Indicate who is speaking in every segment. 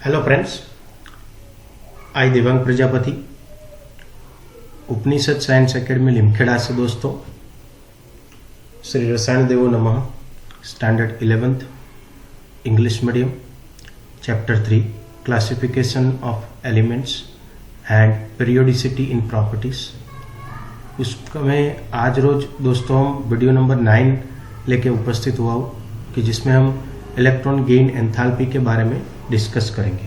Speaker 1: Hello friends, आई दिव्यांग प्रजापति उपनिषद science academy Limkheda से दोस्तों श्री रसायन देवो नमः standard 11th English medium chapter 3 classification of elements and periodicity in properties. उसमें आज रोज दोस्तों हम वीडियो नंबर 9 लेके उपस्थित हुआ हूँ कि जिसमें हम इलेक्ट्रॉन गेन एंथैल्पी के बारे में डिस्कस करेंगे।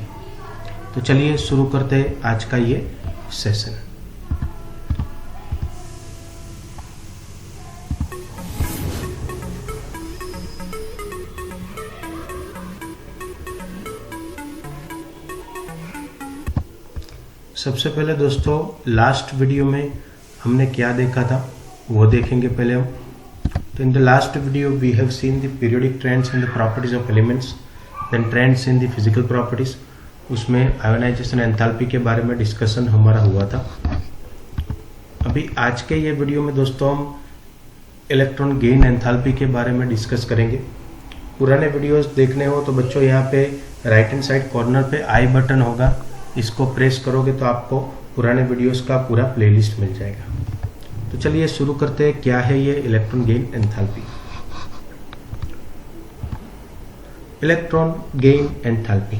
Speaker 1: तो चलिए शुरू करते हैं आज का ये सेशन। सबसे पहले दोस्तों लास्ट वीडियो में हमने क्या देखा था वो देखेंगे पहले हम। तो in the last video we have seen the periodic trends in the properties of elements, then trends in the physical properties. उसमें आयोनाइजेशन एंथैल्पी के बारे में डिस्कशन हमारा हुआ था। अभी आज के ये वीडियो में दोस्तों हम इलेक्ट्रॉन गेन एंथैल्पी के बारे में डिस्कस करेंगे। पुराने वीडियोस देखने हो तो बच्चों यहाँ पे राइट हैंड साइड कॉर्नर पे आई बटन होगा, इसको प्रेस करोगे तो आपको पुराने वीडियोस का पूरा प्लेलिस्ट मिल जाएगा। तो चलिए शुरू करते हैं, क्या है ये electron gain enthalpy. Electron gain enthalpy,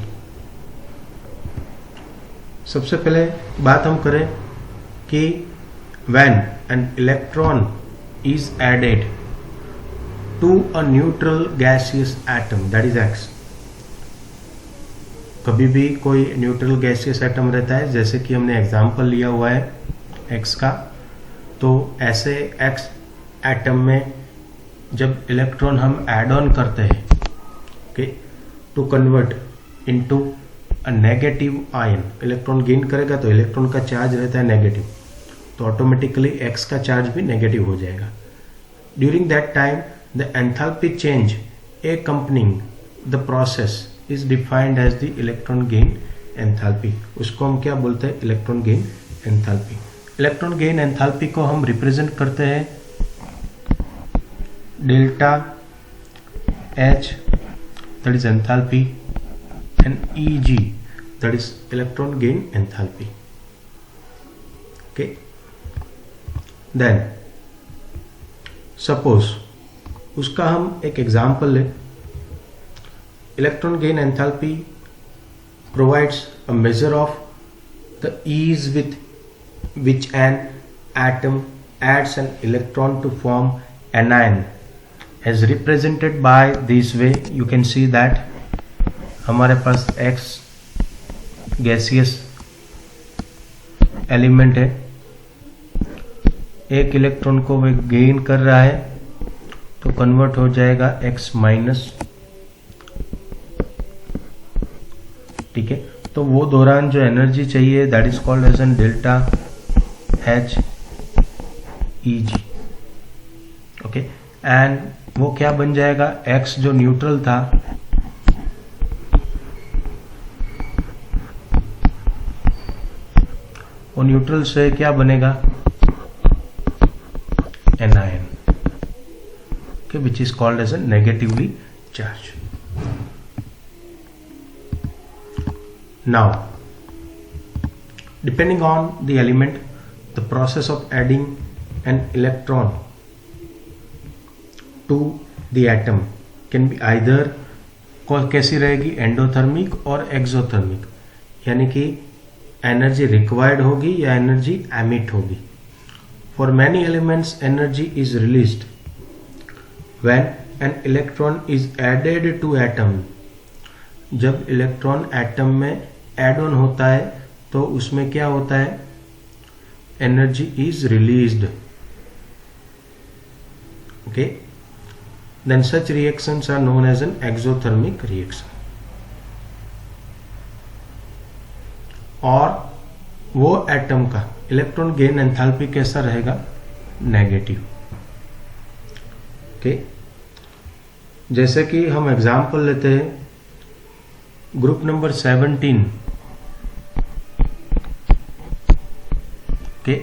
Speaker 1: सबसे पहले बात हम करें कि when an electron is added to a neutral gaseous atom that is X. कभी भी कोई न्यूट्रल गैसियस एटम रहता है, जैसे कि हमने एग्जांपल लिया हुआ है एक्स का, तो ऐसे एक्स एटम में जब इलेक्ट्रॉन हम ऐड ऑन करते हैं to convert into a negative ion, electron gain करेगा तो इलेक्ट्रॉन का चार्ज रहता है नेगेटिव, तो ऑटोमेटिकली एक्स का चार्ज भी नेगेटिव हो जाएगा। During that time the enthalpy change accompanying the process is defined as the electron gain enthalpy. उसको हम क्या बोलते हैं? Electron gain enthalpy. Electron gain enthalpy को हम रिप्रेजेंट करते हैं delta H that is enthalpy and Eg that is electron gain enthalpy. Okay, then suppose उसका हम एक एग्जांपल लें। Electron gain enthalpy provides a measure of the ease with which an atom adds an electron to form anion, as represented by this way. You can see that हमारे पास X gaseous element है, एक electron को वह gain कर रहा है तो convert हो जाएगा X माइनस। ठीक है, तो वो दौरान जो एनर्जी चाहिए that is called as an delta H E G. Okay, and वो क्या बन जाएगा? X जो न्यूट्रल था वो न्यूट्रल से क्या बनेगा? Anion, which is called as a negatively charge. Now depending on the element the process of adding an electron to the atom can be either, कैसी रहेगी? एंडोथर्मिक और एक्सोथर्मिक, यानी कि एनर्जी रिक्वायर्ड होगी या एनर्जी एमिट होगी। For many elements energy is released when an electron is added to atom. जब electron atom में एड ऑन होता है तो उसमें क्या होता है? Energy is released. Okay, then such reactions are known as an exothermic reaction. और वो एटम का इलेक्ट्रॉन गेन एंथैल्पी कैसा रहेगा? नेगेटिव। ओके, जैसे कि हम एग्जांपल लेते हैं group number 17। Okay,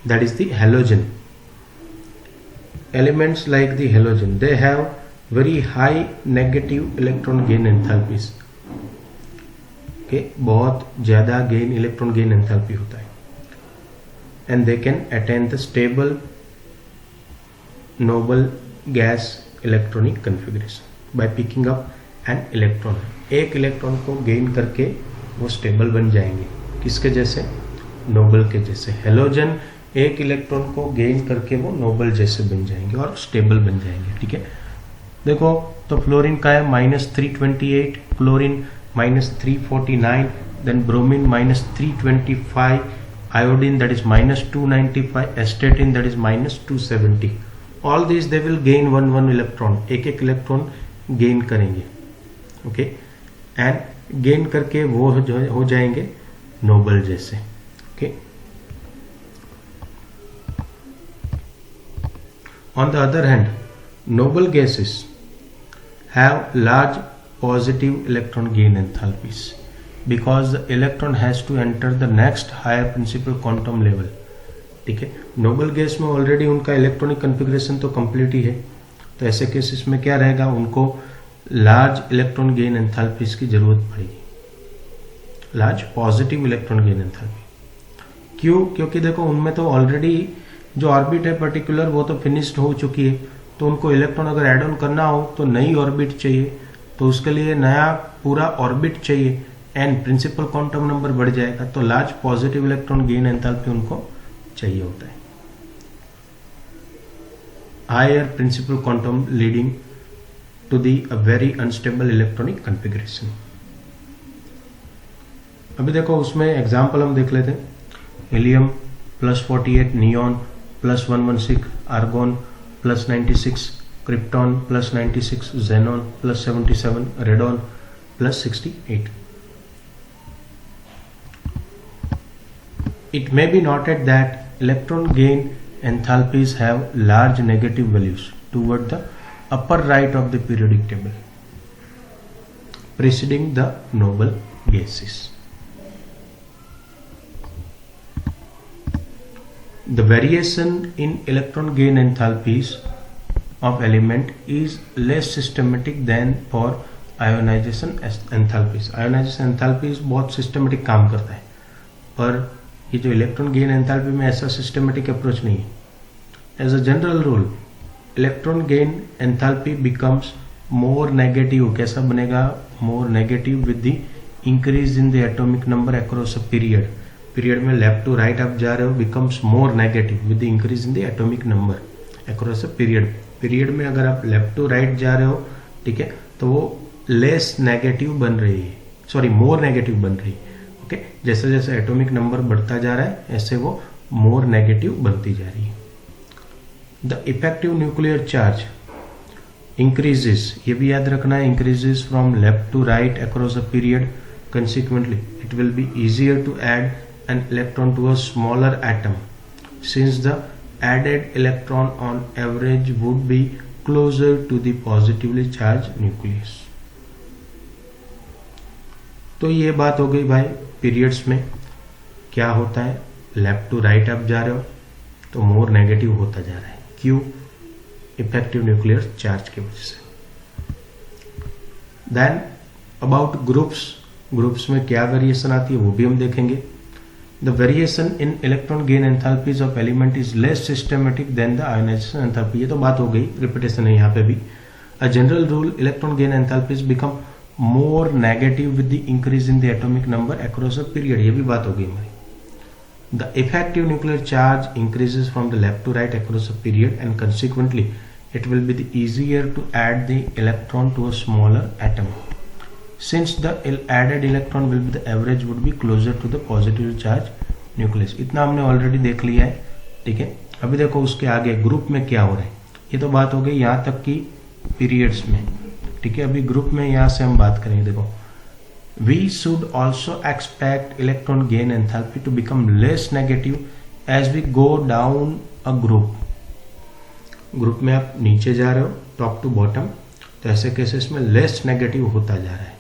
Speaker 1: that is the halogen. Elements like the halogen they have very high negative electron gain enthalpies. Okay, बहुत ज़्यादा गेन इलेक्ट्रॉन गेन एंथैल्पी होता है, and they can attain the stable noble gas electronic configuration by picking up an electron. एक electron को gain करके वो stable बन जाएंगे, किसके जैसे? नोबल के जैसे। हेलोजन एक इलेक्ट्रॉन को गेन करके वो नोबल जैसे बन जाएंगे और स्टेबल बन जाएंगे, ठीक है। देखो तो फ्लोरीन का है -328, chlorine -349, then bromine -325, iodine that is -295, astatine that is -270. All these they will gain one electron, एक इलेक्ट्रॉन गेन करेंगे, ओके, एंड गेन करके वो हो जाएंगे नोबल जैसे, okay. On the other hand, noble gases have large positive electron gain enthalpies because the electron has to enter the next higher principal quantum level, ठीक है। Noble gas में already उनका electronic configuration तो complete ही है, तो ऐसे cases में क्या रहेगा, उनको लार्ज इलेक्ट्रॉन गेन एंथैल्पीज की जरूरत पड़ेगी, large positive electron gain enthalpy. क्यों? क्योंकि देखो उनमें तो ऑलरेडी जो ऑर्बिट है पर्टिकुलर वो तो फिनिश्ड हो चुकी है, तो उनको इलेक्ट्रॉन अगर एड ऑन करना हो तो नई ऑर्बिट चाहिए, तो उसके लिए नया पूरा ऑर्बिट चाहिए एंड प्रिंसिपल क्वांटम नंबर बढ़ जाएगा, तो large positive electron gain enthalpy उनको चाहिए होता है, higher principal quantum leading to the a very unstable electronic configuration. अभी देखो उसमें एग्जांपल हम देख लेते हैं। Helium +48, neon +116, argon +96, krypton +96, xenon +77, radon +68. It may be noted that electron gain enthalpies have large negative values toward the upper right of the periodic table preceding the noble gases. The variation in electron gain enthalpies of element is less systematic than for ionization enthalpies. Ionization enthalpies बहुत systematic काम करता है, पर ये जो electron gain enthalpy में ऐसा systematic approach नहीं है। As a general rule electron gain enthalpy becomes more negative. कैसा बनेगा? More negative with the increase in the atomic number across a period. Period में लेफ्ट टू राइट आप जा रहे हो, becomes more negative with the increase in the atomic number across a period. Period में अगर आप लेफ्ट टू राइट जा रहे हो, ठीक है, तो वो लेस नेगेटिव बन रही है, सॉरी मोर नेगेटिव बन रही है, ओके। जैसे जैसे एटॉमिक नंबर बढ़ता जा रहा है ऐसे वो मोर नेगेटिव बनती जा रही है। The effective nuclear charge increases, ये भी याद रखना है, increases from left to right across a period. Consequently it will be easier to add an electron to a smaller atom since the added electron on average would be closer to the positively charge nucleus. तो ये बात हो गई भाई, periods में क्या होता है, लेफ्ट टू राइट आप जा रहे हो तो मोर नेगेटिव होता जा रहा है। क्यों? इफेक्टिव न्यूक्लियर चार्ज की वजह से। देन अबाउट ग्रुप्स, ग्रुप्स में क्या वेरिएशन आती है वो भी हम देखेंगे। The variation in electron gain enthalpies of element is less systematic than the ionization enthalpy. ये तो बात हो गई, रिपीटेशन है यहाँ पे भी। अ general rule electron gain enthalpies become more negative with the increase in the atomic number across a period, ये भी बात हो गई हमारी। The effective nuclear charge increases from the left to right across a period and consequently it will be the easier to add the electron to a smaller atom since the added electron will be the average would be closer to the positive charge nucleus। इतना हमने already देख लिया है, ठीक है। अभी देखो उसके आगे ग्रुप में क्या हो रहा है, ये तो बात हो गई यहाँ तक की पीरियड्स में, ठीक है। अभी ग्रुप में यहां से हम बात करेंगे। देखो, we should also expect electron gain enthalpy to become less negative as we go down a group. Group में आप नीचे जा रहे हो टॉप टू बॉटम, तो ऐसे केसेस में लेस नेगेटिव होता जा रहा है,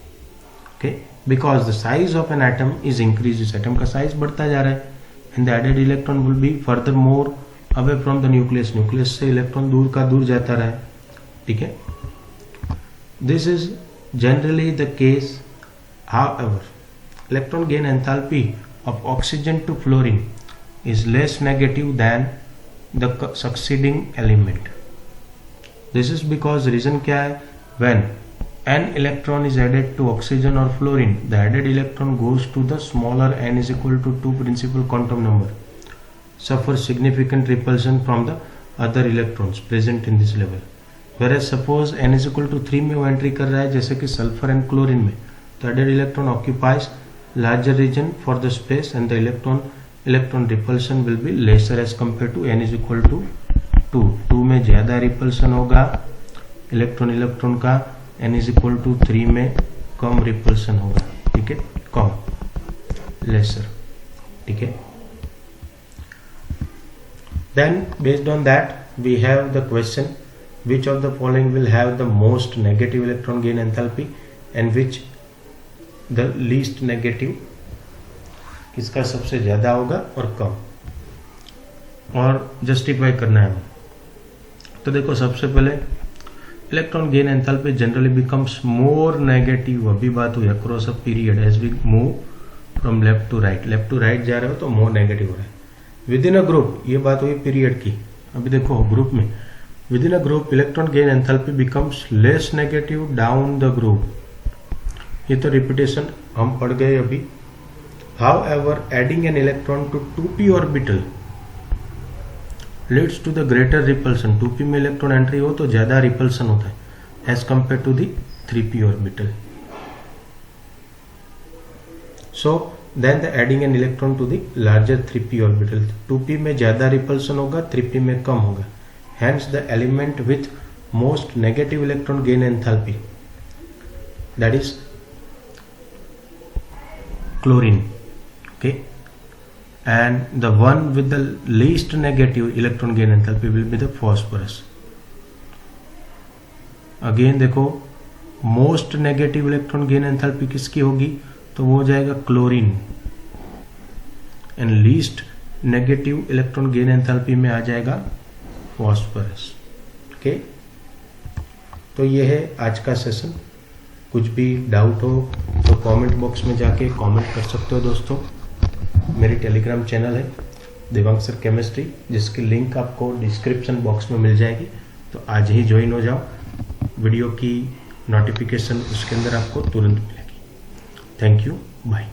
Speaker 1: okay, because the size of an atom is increase. इस एटम का साइज बढ़ता जा रहा है and the added electron will be further more away from the nucleus. Nucleus से इलेक्ट्रॉन दूर का दूर जाता रहा है, ठीक है। This is generally the case. However, electron gain enthalpy of oxygen to fluorine is less negative than the succeeding element. This is because reason क्या है, when n electron is added to oxygen or fluorine, the added electron goes to the smaller n is equal to 2 principal quantum number, suffers significant repulsion from the other electrons present in this level. Whereas suppose n is equal to 3 में वो entry कर रहा है जैसे कि sulphur and chlorine में, तो added electron occupies larger region for the space and the electron repulsion will be lesser as compared to n is equal to 2. 2 में ज़्यादा रिपल्सन होगा इलेक्ट्रॉन का, n is equal to 3 में कम repulsion होगा, ठीक है, कम, लेसर, ठीक है. Then based on that we have the question, which of the following will have the most negative electron gain enthalpy and which the least negative, किसका सबसे ज़्यादा होगा और कम, और जस्टिफाई करना है. तो देखो सबसे पहले electron gain enthalpy generally becomes more negative, अभी बात हुई across a period as we move from left to right जा रहे हो तो मोर नेगेटिव हो रहा है. विद इन अ ग्रुप, ये बात हुई पीरियड की. अभी देखो ग्रुप में, within a group electron gain enthalpy becomes less negative down the group. ये तो रिपीटेशन हम पढ़ गए अभी. However adding an electron to 2p orbital leads to the greater repulsion. 2p में इलेक्ट्रॉन एंट्री हो तो ज्यादा रिपल्सन होता है as compared to the 3p orbital. So then the adding an electron to the larger 3p orbital, 2p में ज्यादा repulsion होगा, 3p में कम होगा. Hence the element with most negative electron gain enthalpy, that is chlorine, okay, and the one with the least negative electron gain enthalpy will be the phosphorus. Again देखो most negative electron gain enthalpy किसकी होगी, तो वो हो जाएगा chlorine, and least negative electron gain enthalpy में आ जाएगा phosphorus. Okay, तो ये है आज का सेशन. कुछ भी डाउट हो तो कमेंट बॉक्स में जाके कमेंट कर सकते हो दोस्तों. मेरी टेलीग्राम चैनल है देवांग सर केमिस्ट्री, जिसकी लिंक आपको डिस्क्रिप्शन बॉक्स में मिल जाएगी, तो आज ही ज्वाइन हो जाओ. वीडियो की नोटिफिकेशन उसके अंदर आपको तुरंत मिलेगी. Thank you, bye.